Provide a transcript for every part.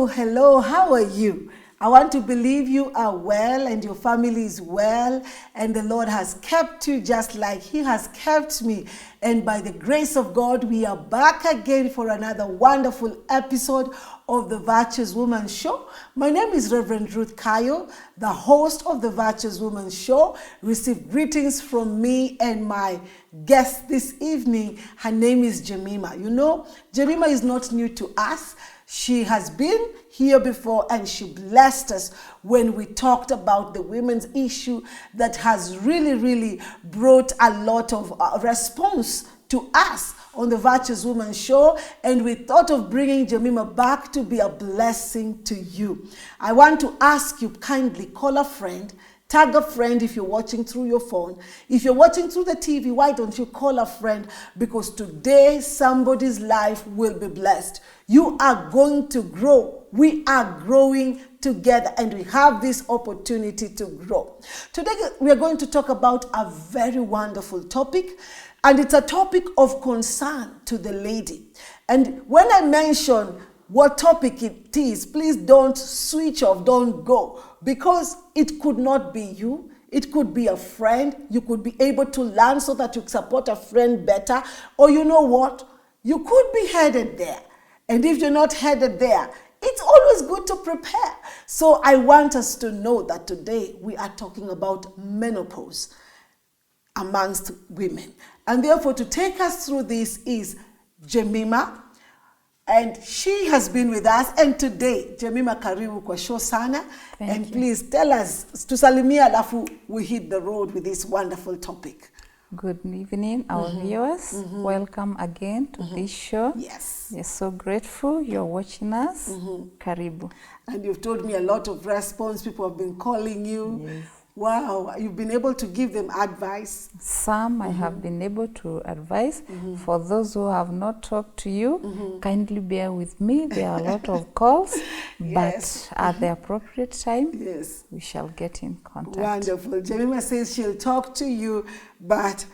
Hello, how are you? I want to believe you are well and your family is well, and the Lord has kept you just like He has kept me. And by the grace of God, we are back again for another wonderful episode of the Virtuous Woman Show. My name is Reverend Ruth Kayo, the host of the Virtuous Woman Show. Receive greetings from me and my guest this evening. Her name is Jemima. You know, Jemima is not new to us. She has been here before and she blessed us when we talked about the women's issue that has really brought a lot of response to us on the Virtuous Woman Show, and we thought of bringing Jemima back to be a blessing to you. I want to ask you kindly, call a friend, tag a friend if you're watching through your phone. If you're watching through the TV, why don't you call a friend? Because today somebody's life will be blessed. You are going to grow. We are growing together and we have this opportunity to grow. Today we are going to talk about a very wonderful topic, and it's a topic of concern to the lady. And when I mention what topic it is, please don't switch off, don't go, because it could not be you. It could be a friend. You could be able to learn so that you support a friend better. Or you know what? You could be headed there. And if you're not headed there, it's always good to prepare. So I want us to know that today we are talking about menopause amongst women. And therefore, to take us through this is Jemima. And she has been with us. And today, Jemima, karibu kwa show sana. And you. Please tell us, tusalimia alafu we hit the road with this wonderful topic. Good evening, our viewers. Welcome again to this show. Yes. We're so grateful you're watching us. Karibu. And you've told me a lot of response. People have been calling you. Yes. Wow, you've been able to give them advice. Some I have been able to advise. For those who have not talked to you, kindly bear with me. There are a lot of calls, Yes. but at the appropriate time, Yes. we shall get in contact. Wonderful. Jemima says she'll talk to you, but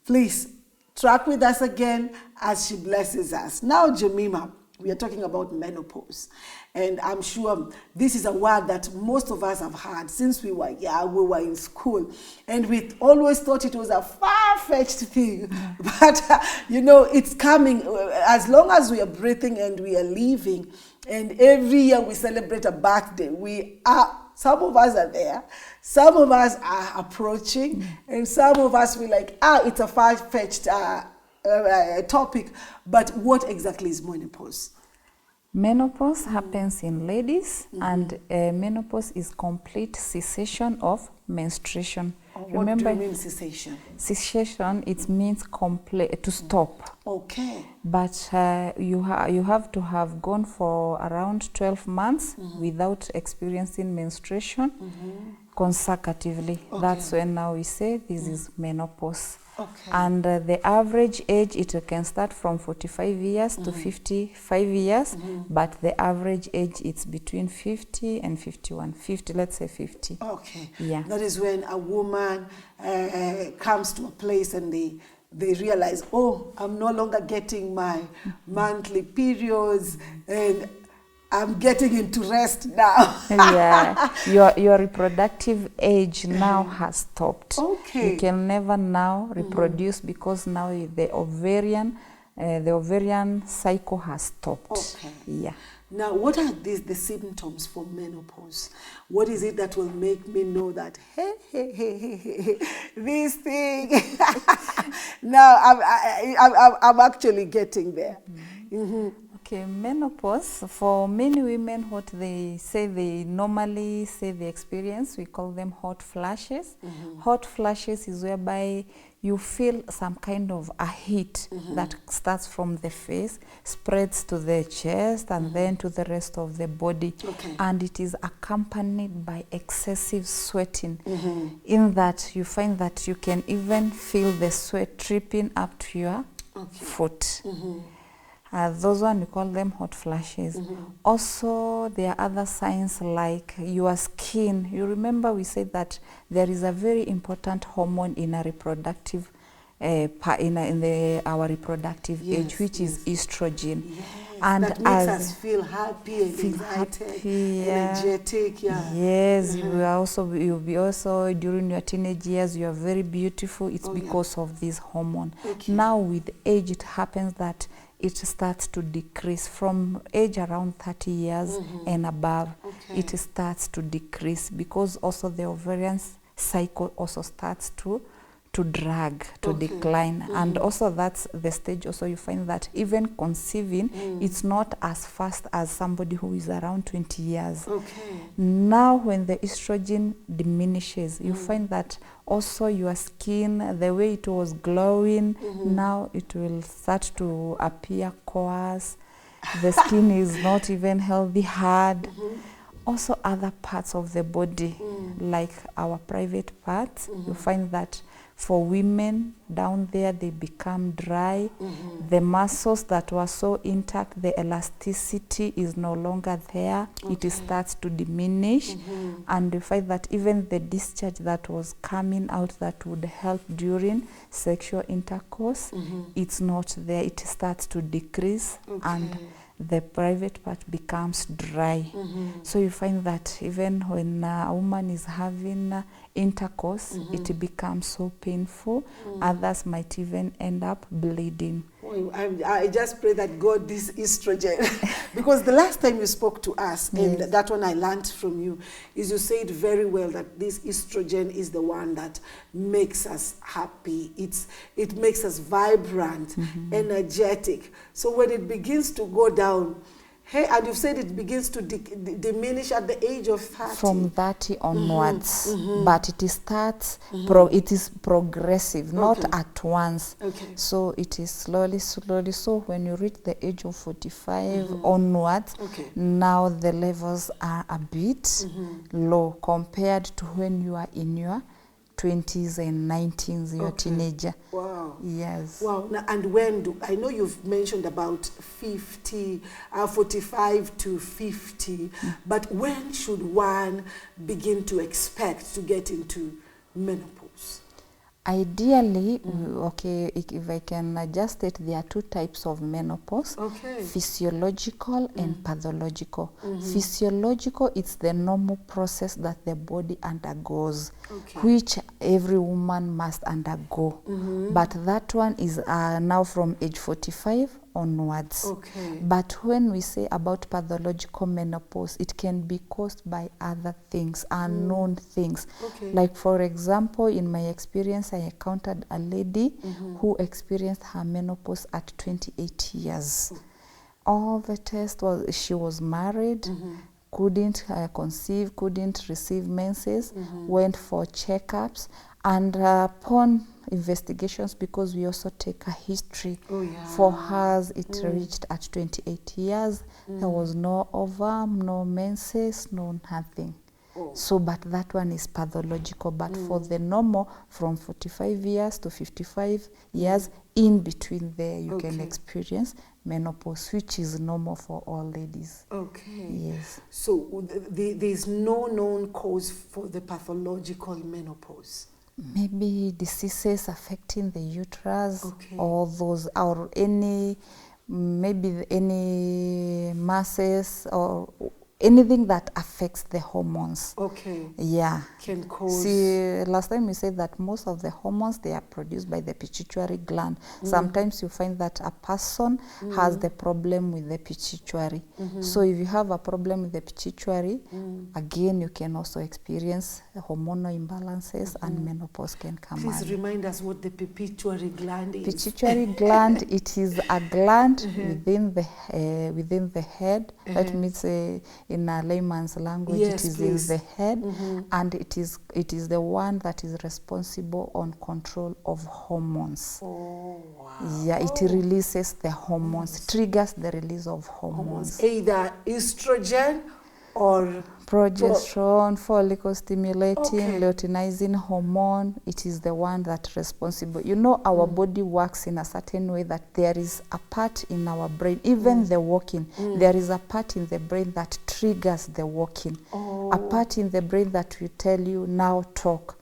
please track with us again as she blesses us. Now, Jemima, we are talking about menopause. And I'm sure this is a word that most of us have heard since we were young, we were in school. And we always thought it was a far-fetched thing. But, you know, it's coming as long as we are breathing and we are living. And every year we celebrate a birthday. Some of us are there. Some of us are approaching. And some of us will like, it's a far-fetched topic. But what exactly is menopause? Menopause happens in ladies, and menopause is complete cessation of menstruation. What do you mean cessation? Cessation, it means complete, to stop. Okay. But you have to have gone for around 12 months without experiencing menstruation consecutively. Okay. That's when now we say this is menopause. Okay. And the average age, it can start from 45 years to 55 years, but the average age, it's between 50 and 51. 50, let's say 50. Okay. Yeah. That is when a woman comes to a place and they realize, oh, I'm no longer getting my monthly periods and I'm getting into rest now. Yeah, your reproductive age now has stopped. Okay. You can never now reproduce because now the ovarian cycle has stopped. Okay. Yeah. Now, what are the symptoms for menopause? What is it that will make me know that, hey, this thing? Now, I'm actually getting there. Okay, menopause, for many women, what they normally say they experience, we call them hot flashes. Hot flashes is whereby you feel some kind of a heat that starts from the face, spreads to the chest, and then to the rest of the body. Okay. And it is accompanied by excessive sweating, in that you find that you can even feel the sweat dripping up to your foot. Those one, we call them hot flashes. Also, there are other signs like your skin. You remember we said that there is a very important hormone in a reproductive in our reproductive Yes, age, which is estrogen. Yes, And that makes us feel happy and feel excited, happy, yeah. energetic. Yeah. Yes, you'll be also during your teenage years, you are very beautiful. It's because of this hormone. Okay. Now with age, it happens that it starts to decrease from age around 30 years and above. Okay. It starts to decrease because also the ovarian cycle also starts to drag, to decline. And also that's the stage also you find that even conceiving, it's not as fast as somebody who is around 20 years. Okay. Now when the estrogen diminishes, you find that also your skin, the way it was glowing, now it will start to appear coarse. The skin is not even healthy, hard. Also other parts of the body, like our private parts, you find that for women down there, they become dry. The muscles that were so intact, the elasticity is no longer there. It starts to diminish. And you find that even the discharge that was coming out that would help during sexual intercourse, it's not there. It starts to decrease and the private part becomes dry. So you find that even when a woman is having intercourse, it becomes so painful. Others might even end up bleeding. I just pray that God, this estrogen, because the last time you spoke to us, and that one I learned from you, is you said very well that this estrogen is the one that makes us happy. It makes us vibrant, energetic. So when it begins to go down, hey, and you said it begins to diminish at the age of 30. From 30 onwards, but it starts, it is progressive, not at once. So it is slowly. So when you reach the age of 45 onwards, now the levels are a bit low compared to when you are in your 20s and 19s, your teenager. Wow. Yes. Wow. Now, and when I know you've mentioned about 45 to 50, but when should one begin to expect to get into menopause? Ideally, if I can just state, there are two types of menopause, physiological and pathological. Physiological, it's the normal process that the body undergoes, which every woman must undergo. But that one is now from age 45 onwards. But when we say about pathological menopause, it can be caused by other things, unknown things. Like for example, in my experience, I encountered a lady who experienced her menopause at 28 years. All the tests was, she was married, couldn't conceive, couldn't receive menses, went for checkups, and upon investigations, because we also take a history for hers, it reached at 28 years. There was no ovum, no menses, no nothing. So, but that one is pathological. But for the normal, from 45 years to 55 years, in between there, you can experience menopause, which is normal for all ladies. Yes. So there's no known cause for the pathological menopause? Maybe diseases affecting the uterus, or those, or any, maybe any masses or anything that affects the hormones. Yeah. Can cause. See, last time we said that most of the hormones, they are produced by the pituitary gland. Sometimes you find that a person has the problem with the pituitary. So if you have a problem with the pituitary, again, you can also experience hormonal imbalances and menopause can come. Please remind us what the pituitary gland is. Pituitary gland, it is a gland within the head. Let me say, in a layman's language, it is in the head, and it is the one that is responsible on control of hormones. Yeah, it releases the hormones, triggers the release of hormones. Either estrogen or progesterone, follicle stimulating, luteinizing hormone. It is the one that's responsible. You know, our body works in a certain way that there is a part in our brain, even the walking, there is a part in the brain that triggers the walking. A part in the brain that will tell you, now talk.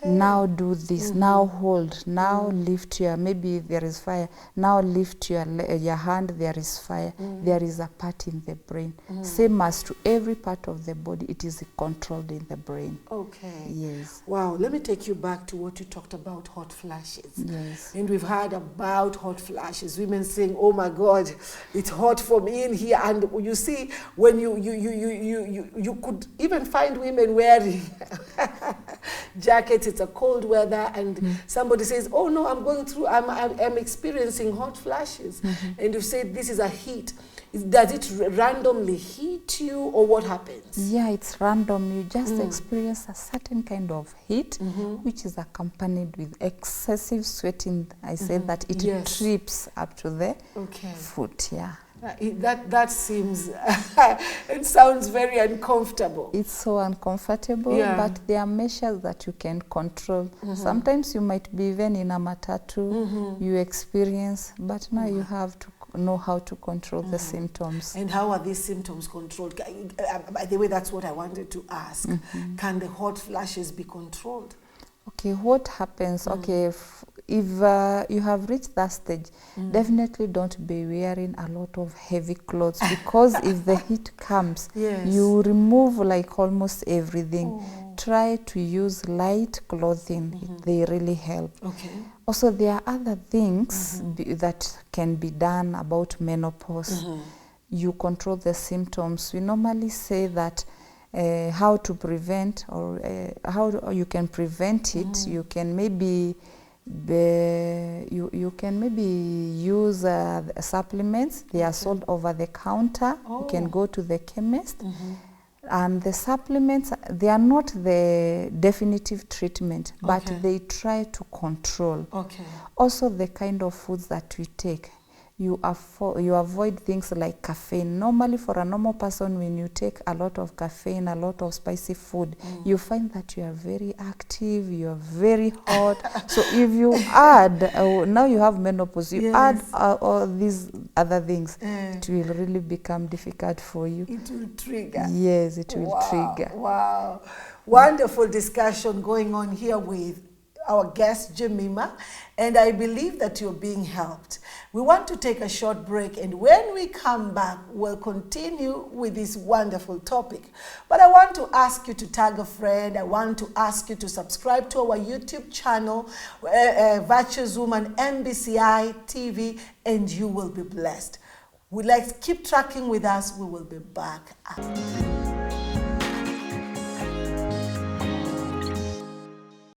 Now do this. Now hold. Now lift your, maybe there is fire. Now lift your hand, there is fire. There is a part in the brain. Same as to every part of the body, it is controlled in the brain. Okay. Yes. Wow, let me take you back to what you talked about, hot flashes. Yes. And we've heard about hot flashes. Women saying, "Oh my God, it's hot for me in here." And you see, when you could even find women wearing jackets. It's a cold weather, and somebody says, "Oh no, I'm experiencing hot flashes," and you say this is a heat. Does it randomly hit you, or what happens? Yeah, it's random. You just experience a certain kind of heat, which is accompanied with excessive sweating. I said that it trips up to the foot. Yeah. That seems, it sounds very uncomfortable. It's so uncomfortable, but there are measures that you can control. Sometimes you might be even in a matatu, you experience, but now you have to know how to control the symptoms. And how are these symptoms controlled? By the way, that's what I wanted to ask. Can the hot flashes be controlled? Okay, what happens? Okay, if you have reached that stage, definitely don't be wearing a lot of heavy clothes, because if the heat comes, you remove like almost everything. Try to use light clothing. They really help. Okay. Also, there are other things that can be done about menopause. You control the symptoms. We normally say that how to prevent, or how you can prevent it. You can maybe you can maybe use supplements. They are sold over the counter. You can go to the chemist. And the supplements, they are not the definitive treatment, but they try to control. Also, the kind of foods that we take. You avoid things like caffeine. Normally, for a normal person, when you take a lot of caffeine, a lot of spicy food, you find that you are very active, you are very hot. So if you add, now you have menopause, you add all these other things, it will really become difficult for you. It will trigger. Yes, it will trigger. Wow. Wonderful discussion going on here with our guest Jemima, and I believe that you're being helped. We want to take a short break, and when we come back, we'll continue with this wonderful topic. But I want to ask you to tag a friend. I want to ask you to subscribe to our YouTube channel, Virtuous Woman MBCI TV, and you will be blessed. Keep tracking with us. We will be back after.